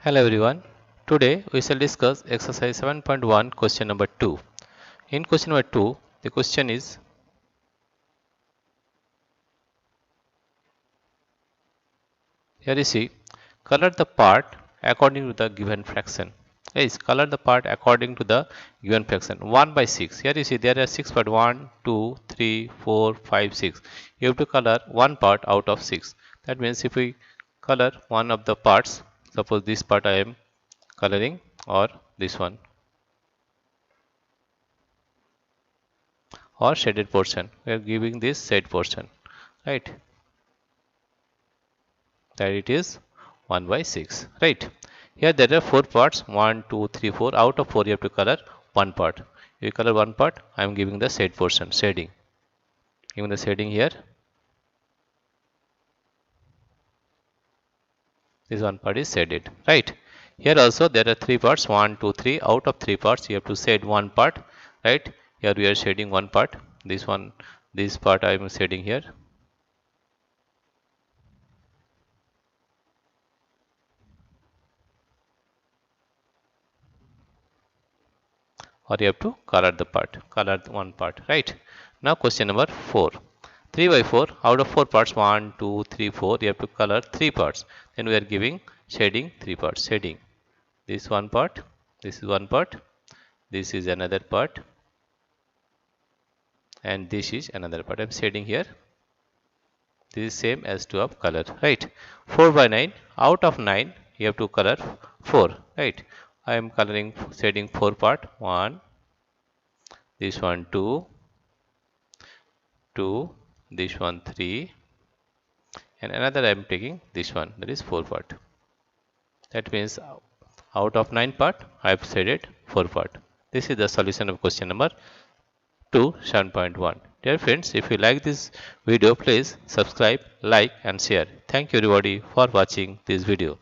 Hello everyone. Today we shall discuss exercise 7.1 question number 2. In question number 2, the question is here you see color the part according to the given fraction. Yes, color the part according to the given fraction 1 by 6. Here you see there are 6 part 1, 2, 3, 4, 5, 6. You have to color one part out of 6. That means if we color one of the parts, suppose this part I am coloring or this one, or shaded portion, we are giving this shade portion, right, that it is 1 by 6, right. Here there are 4 parts, 1 2 3 4. Out of 4 you have to color one part. You color one part, I am giving the shade portion, shading, giving the shading here. This one part is shaded, right. Here also there are 3 parts, 1 2 3. Out of 3 parts you have to shade one part, right. Here we are shading one part, this one, this part I am shading here. Or you have to color the part, color one part, right. Now question number 4, 3 by 4. Out of 4 parts, 1 2 3 4, you have to color 3 parts. Then we are giving shading 3 parts, shading this one part, this is one part, this is another part, and this is another part. I am shading here. This is same as 2 of color, right. 4 by 9. Out of 9 you have to color 4, right. I am coloring, shading 4 part, 1, this one 2, 2, this one 3, and another I am taking this one, that is 4 part. That means out of 9 part I have shaded 4 part. This is the solution of question number 2, 7.1. Dear friends, if you like this video, please subscribe, like and share. Thank you everybody for watching this video.